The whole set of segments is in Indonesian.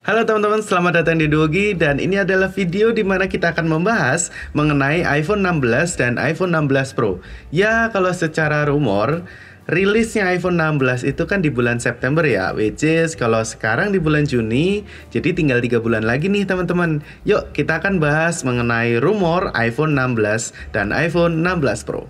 Halo teman-teman, selamat datang di Dogi dan ini adalah video di mana kita akan membahas mengenai iPhone 16 dan iPhone 16 Pro. Ya, kalau secara rumor, rilisnya iPhone 16 itu kan di bulan September ya, which is kalau sekarang di bulan Juni, jadi tinggal 3 bulan lagi nih teman-teman. Yuk, kita akan bahas mengenai rumor iPhone 16 dan iPhone 16 Pro.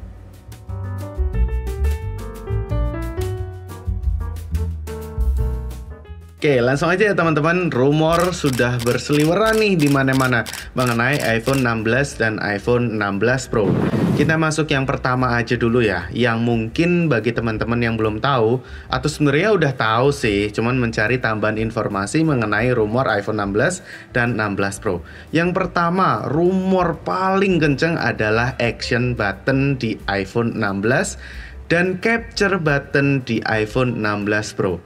Oke, langsung aja ya teman-teman. Rumor sudah berseliweran nih di mana-mana mengenai iPhone 16 dan iPhone 16 Pro. Kita masuk yang pertama aja dulu ya, yang mungkin bagi teman-teman yang belum tahu atau sebenarnya udah tahu sih, cuman mencari tambahan informasi mengenai rumor iPhone 16 dan 16 Pro. Yang pertama, rumor paling kenceng adalah action button di iPhone 16 dan capture button di iPhone 16 Pro.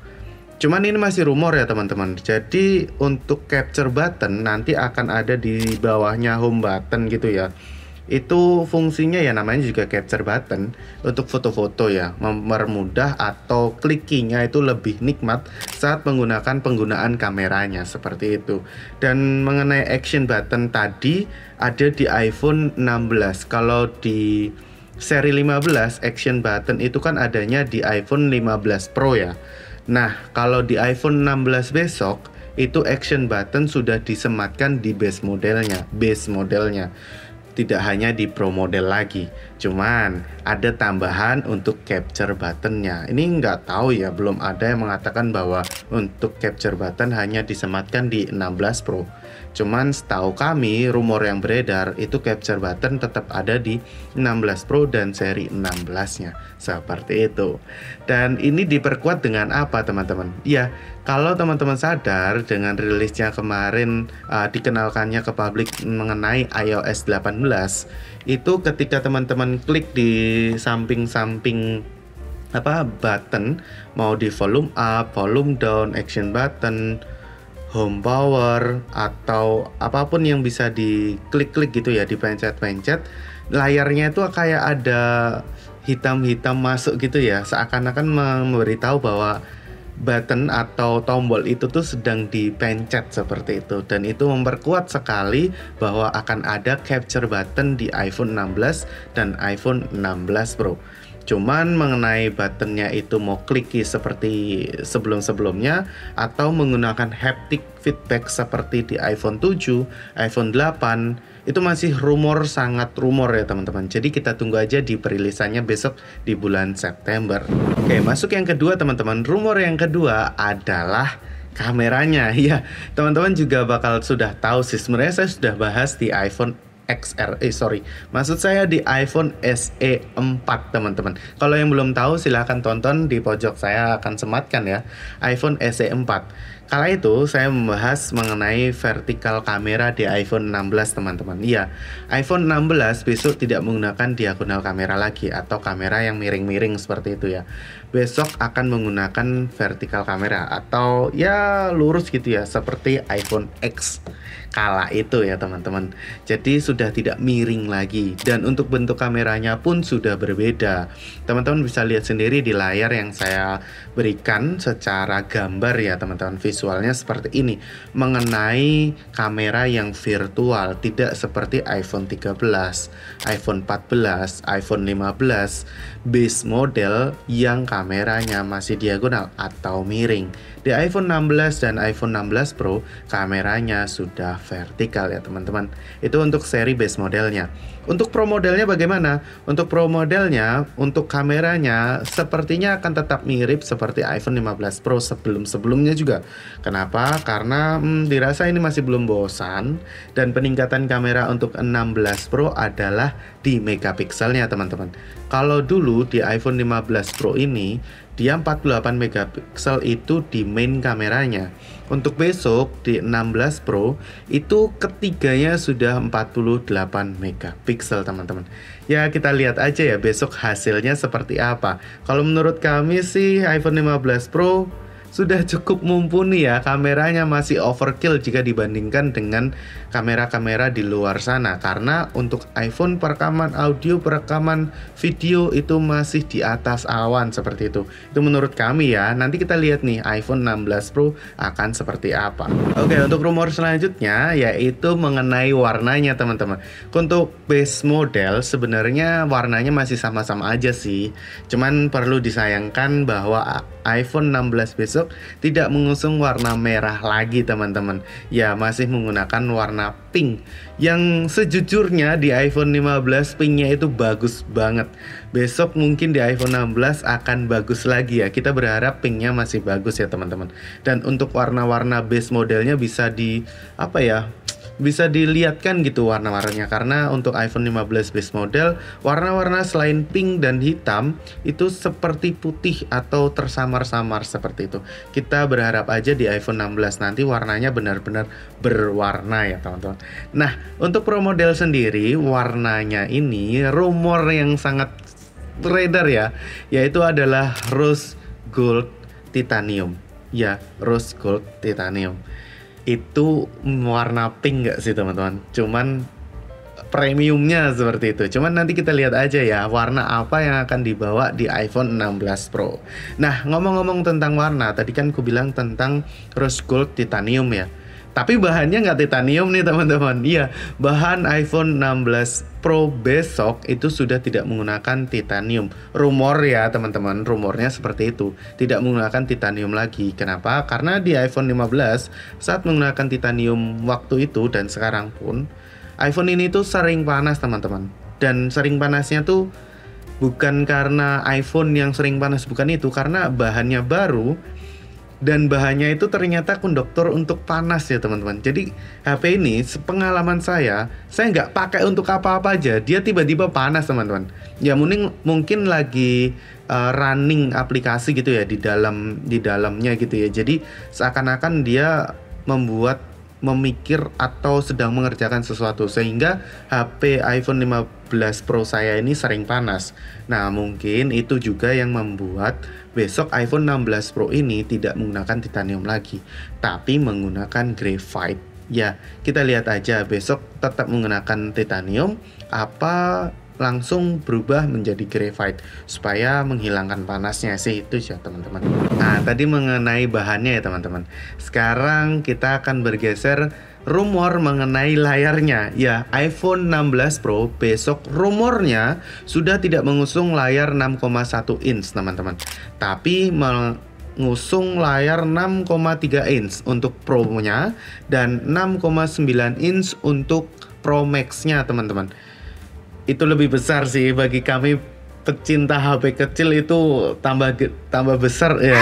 Cuman ini masih rumor ya teman-teman. Jadi untuk capture button nanti akan ada di bawahnya home button gitu ya. Itu fungsinya ya namanya juga capture button untuk foto-foto ya. Mempermudah atau klikinya itu lebih nikmat saat menggunakan penggunaan kameranya seperti itu. Dan mengenai action button tadi ada di iPhone 16. Kalau di seri 15 action button itu kan adanya di iPhone 15 Pro ya. Nah, kalau di iPhone 16 besok, itu action button sudah disematkan di base modelnya. Tidak hanya di Pro model lagi. Cuman, ada tambahan untuk capture buttonnya. Ini nggak tahu ya, belum ada yang mengatakan bahwa untuk capture button hanya disematkan di 16 Pro. Cuman setahu kami, rumor yang beredar itu capture button tetap ada di 16 Pro dan seri 16-nya. Seperti itu. Dan ini diperkuat dengan apa teman-teman? Ya, kalau teman-teman sadar dengan rilisnya kemarin dikenalkannya ke publik mengenai iOS 18, itu ketika teman-teman klik di samping-samping button, mau di volume up, volume down, action button, home power atau apapun yang bisa diklik-klik gitu ya, dipencet-pencet, layarnya itu kayak ada hitam-hitam masuk gitu ya, seakan-akan memberitahu bahwa button atau tombol itu tuh sedang dipencet seperti itu, dan itu memperkuat sekali bahwa akan ada capture button di iPhone 16 dan iPhone 16 Pro. Cuman mengenai buttonnya itu mau kliki seperti sebelum-sebelumnya atau menggunakan haptic feedback seperti di iPhone 7, iPhone 8, itu masih rumor, sangat rumor ya teman-teman. Jadi kita tunggu aja di perilisannya besok di bulan September. Oke, masuk yang kedua teman-teman. Rumor yang kedua adalah kameranya. Ya, teman-teman juga bakal sudah tahu sih. Sebenarnya saya sudah bahas di iPhone maksud saya di iPhone SE 4 teman-teman. Kalau yang belum tahu silahkan tonton, di pojok saya akan sematkan ya, iPhone SE 4. Kala itu saya membahas mengenai vertikal kamera di iPhone 16 teman-teman. Iya, iPhone 16 besok tidak menggunakan diagonal kamera lagi atau kamera yang miring-miring seperti itu ya. Besok akan menggunakan vertikal kamera atau ya lurus gitu ya, seperti iPhone X kala itu ya teman-teman. Jadi sudah tidak miring lagi, dan untuk bentuk kameranya pun sudah berbeda. Teman-teman bisa lihat sendiri di layar yang saya berikan secara gambar ya teman-teman, visualnya seperti ini mengenai kamera yang virtual, tidak seperti iPhone 13, iPhone 14, iPhone 15 base model yang kameranya masih diagonal atau miring. Di iPhone 16 dan iPhone 16 Pro kameranya sudah vertikal ya teman-teman. Itu untuk seri base modelnya. Untuk Pro modelnya bagaimana? Untuk Pro modelnya, untuk kameranya sepertinya akan tetap mirip seperti iPhone 15 Pro sebelum-sebelumnya juga. Kenapa? Karena dirasa ini masih belum bosan, dan peningkatan kamera untuk 16 Pro adalah di megapikselnya teman-teman. Kalau dulu di iPhone 15 Pro ini dia 48 megapiksel itu di main kameranya. Untuk besok di 16 Pro itu ketiganya sudah 48 megapiksel teman-teman. Ya kita lihat aja ya besok hasilnya seperti apa. Kalau menurut kami sih iPhone 15 Pro sudah cukup mumpuni ya. Kameranya masih overkill jika dibandingkan dengan kamera-kamera di luar sana. Karena untuk iPhone perekaman audio, perekaman video itu masih di atas awan seperti itu. Itu menurut kami ya. Nanti kita lihat nih iPhone 16 Pro akan seperti apa. Oke, untuk rumor selanjutnya yaitu mengenai warnanya teman-teman. Untuk base model sebenarnya warnanya masih sama-sama aja sih. Cuman perlu disayangkan bahwa iPhone 16 besok tidak mengusung warna merah lagi teman-teman. Ya masih menggunakan warna pink. Yang sejujurnya di iPhone 15 pinknya itu bagus banget. Besok mungkin di iPhone 16 akan bagus lagi ya. Kita berharap pinknya masih bagus ya teman-teman. Dan untuk warna-warna base modelnya bisa bisa dilihatkan gitu warna-warnanya, karena untuk iPhone 15 base model warna-warna selain pink dan hitam itu seperti putih atau tersamar-samar seperti itu. Kita berharap aja di iPhone 16 nanti warnanya benar-benar berwarna ya teman-teman. Nah, untuk Pro model sendiri warnanya ini rumor yang sangat beredar ya, yaitu adalah rose gold titanium. Ya, rose gold titanium. Itu warna pink nggak sih teman-teman? Cuman premiumnya seperti itu. Cuman nanti kita lihat aja ya warna apa yang akan dibawa di iPhone 16 Pro. Nah, ngomong-ngomong tentang warna, tadi kan aku bilang tentang rose gold titanium ya. Tapi bahannya nggak titanium nih teman-teman. Iya, bahan iPhone 16 Pro besok itu sudah tidak menggunakan titanium. Rumor ya teman-teman, rumornya seperti itu. Tidak menggunakan titanium lagi. Kenapa? Karena di iPhone 15 saat menggunakan titanium waktu itu dan sekarang pun iPhone ini tuh sering panas teman-teman. Dan sering panasnya tuh bukan karena iPhone yang sering panas, bukan itu, karena bahannya baru. Dan bahannya itu ternyata konduktor untuk panas ya teman-teman. Jadi HP ini sepengalaman saya nggak pakai untuk apa-apa aja, dia tiba-tiba panas teman-teman. Ya mungkin lagi running aplikasi gitu ya di dalamnya gitu ya. Jadi seakan-akan dia memikir atau sedang mengerjakan sesuatu sehingga HP iPhone 15 Pro saya ini sering panas. Nah, mungkin itu juga yang membuat besok iPhone 16 Pro ini tidak menggunakan titanium lagi, tapi menggunakan graphite. Ya, kita lihat aja besok tetap menggunakan titanium apa langsung berubah menjadi graphite supaya menghilangkan panasnya sih, itu ya teman-teman. Nah, tadi mengenai bahannya ya teman-teman. Sekarang kita akan bergeser rumor mengenai layarnya. Ya, iPhone 16 Pro besok rumornya sudah tidak mengusung layar 6,1 inch teman-teman, tapi mengusung layar 6,3 inch untuk Pro-nya dan 6,9 inch untuk Pro Max-nya teman-teman. Itu lebih besar sih bagi kami pecinta HP kecil, itu tambah besar ya.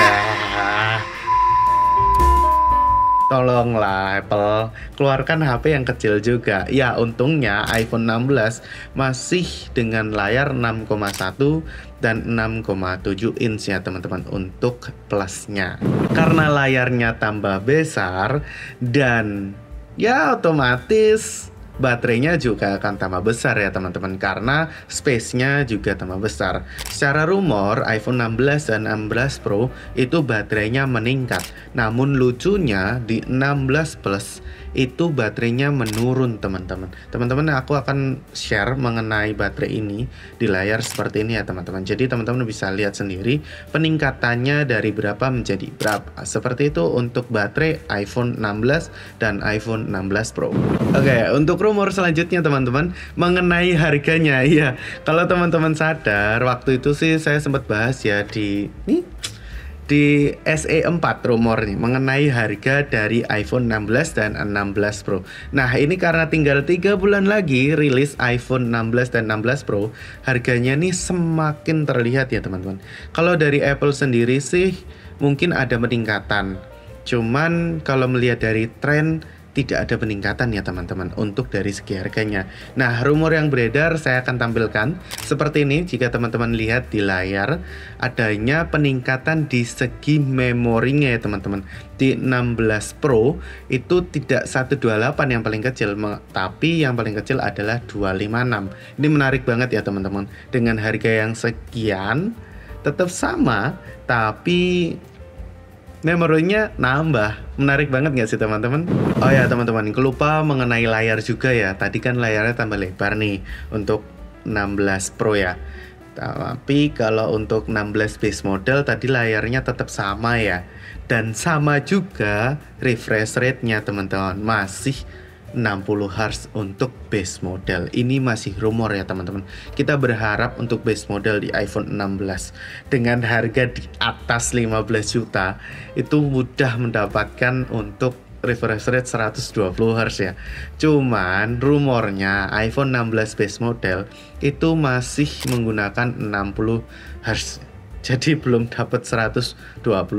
Tolonglah Apple, keluarkan HP yang kecil juga. Ya, untungnya iPhone 16 masih dengan layar 6,1 dan 6,7 inch ya teman-teman untuk plusnya. Karena layarnya tambah besar dan ya otomatis baterainya juga akan tambah besar ya teman-teman, karena space-nya juga tambah besar. Secara rumor iPhone 16 dan 16 Pro itu baterainya meningkat. Namun lucunya di 16 Plus itu baterainya menurun teman-teman. Teman-teman, aku akan share mengenai baterai ini di layar seperti ini ya teman-teman. Jadi teman-teman bisa lihat sendiri peningkatannya dari berapa menjadi berapa. Seperti itu untuk baterai iPhone 16 dan iPhone 16 Pro. Oke, untuk rumor selanjutnya teman-teman mengenai harganya. Ya, kalau teman-teman sadar waktu itu sih saya sempat bahas ya di SE4 rumor nih mengenai harga dari iPhone 16 dan 16 Pro. Nah, ini karena tinggal 3 bulan lagi rilis iPhone 16 dan 16 Pro, harganya nih semakin terlihat ya teman-teman. Kalau dari Apple sendiri sih mungkin ada peningkatan. Cuman kalau melihat dari tren tidak ada peningkatan ya teman-teman untuk dari segi harganya. Nah, rumor yang beredar saya akan tampilkan seperti ini. Jika teman-teman lihat di layar, adanya peningkatan di segi memorinya ya teman-teman. Di 16 Pro itu tidak 128 yang paling kecil, tapi yang paling kecil adalah 256. Ini menarik banget ya teman-teman. Dengan harga yang sekian tetap sama, tapi memorinya nambah. Menarik banget nggak sih teman-teman? Oh ya teman-teman, lupa mengenai layar juga ya. Tadi kan layarnya tambah lebar nih untuk 16 Pro ya. Tapi kalau untuk 16 base model tadi layarnya tetap sama ya. Dan sama juga refresh rate-nya teman-teman, masih 60 Hz untuk base model. Ini masih rumor ya teman-teman. Kita berharap untuk base model di iPhone 16 dengan harga di atas 15 juta itu mudah mendapatkan untuk refresh rate 120 Hz ya. Cuman rumornya iPhone 16 base model itu masih menggunakan 60 Hz. Jadi belum dapat 120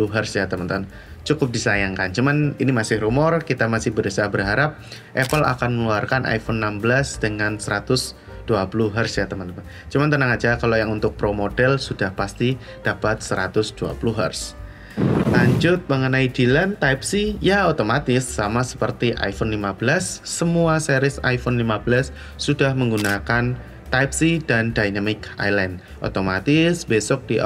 Hz ya teman-teman. Cukup disayangkan. Cuman ini masih rumor, kita masih berusaha berharap Apple akan mengeluarkan iPhone 16 dengan 120 Hz ya teman-teman. Cuman tenang aja, kalau yang untuk Pro model sudah pasti dapat 120 Hz. Lanjut mengenai DLAN Type-C, ya otomatis sama seperti iPhone 15, semua series iPhone 15 sudah menggunakan Type-C dan Dynamic Island. Otomatis besok di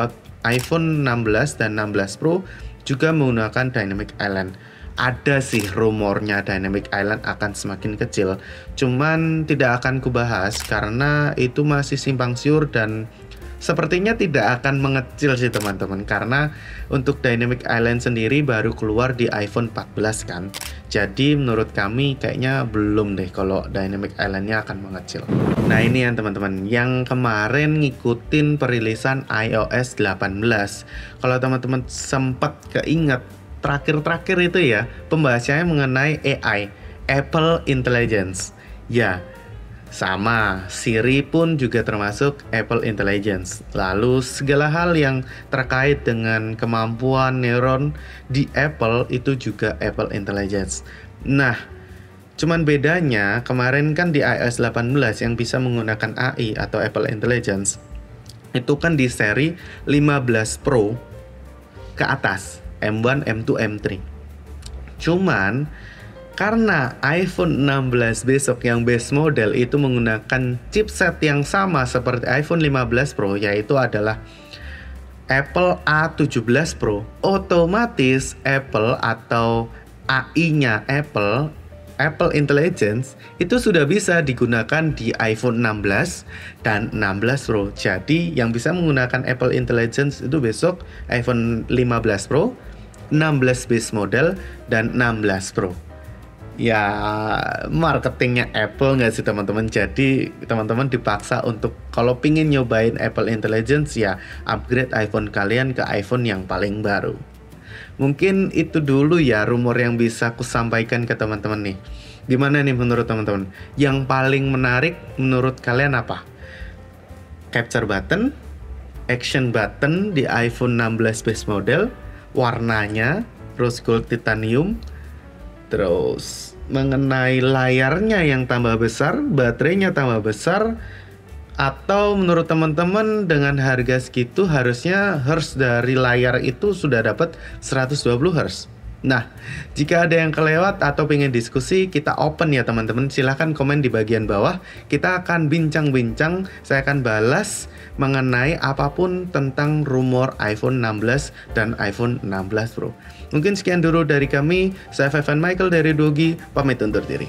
iPhone 16 dan 16 Pro juga menggunakan Dynamic Island. Ada sih rumornya Dynamic Island akan semakin kecil, cuman tidak akan kubahas karena itu masih simpang siur dan sepertinya tidak akan mengecil sih teman-teman, karena untuk Dynamic Island sendiri baru keluar di iPhone 14 kan. Jadi menurut kami kayaknya belum deh kalau Dynamic Island-nya akan mengecil. Nah ini ya teman-teman, yang kemarin ngikutin perilisan iOS 18. Kalau teman-teman sempat keinget terakhir-terakhir itu ya, pembahasannya mengenai AI, Apple Intelligence. Ya, sama, Siri pun juga termasuk Apple Intelligence. Lalu segala hal yang terkait dengan kemampuan neuron di Apple itu juga Apple Intelligence. Nah, cuman bedanya kemarin kan di iOS 18 yang bisa menggunakan AI atau Apple Intelligence itu kan di seri 15 Pro ke atas, M1, M2, M3. Cuman karena iPhone 16 besok yang base model itu menggunakan chipset yang sama seperti iPhone 15 Pro, yaitu adalah Apple A17 Pro, otomatis Apple atau AI-nya Apple Intelligence itu sudah bisa digunakan di iPhone 16 dan 16 Pro. Jadi yang bisa menggunakan Apple Intelligence itu besok iPhone 15 Pro, 16 base model, dan 16 Pro. Ya marketingnya Apple nggak sih teman-teman. Jadi teman-teman dipaksa untuk kalau pingin nyobain Apple Intelligence ya upgrade iPhone kalian ke iPhone yang paling baru. Mungkin itu dulu ya rumor yang bisa aku sampaikan ke teman-teman nih. Gimana nih menurut teman-teman? Yang paling menarik menurut kalian apa? Capture button, action button di iPhone 16 base model, warnanya rose gold titanium. Terus mengenai layarnya yang tambah besar, baterainya tambah besar, atau menurut teman-teman dengan harga segitu harusnya hertz dari layar itu sudah dapat 120 Hz. Nah, jika ada yang kelewat atau pengen diskusi, kita open ya teman-teman. Silahkan komen di bagian bawah. Kita akan bincang-bincang. Saya akan balas mengenai apapun tentang rumor iPhone 16 dan iPhone 16 Pro. Mungkin sekian dulu dari kami. Saya Evan Michael dari Dogi, pamit undur diri.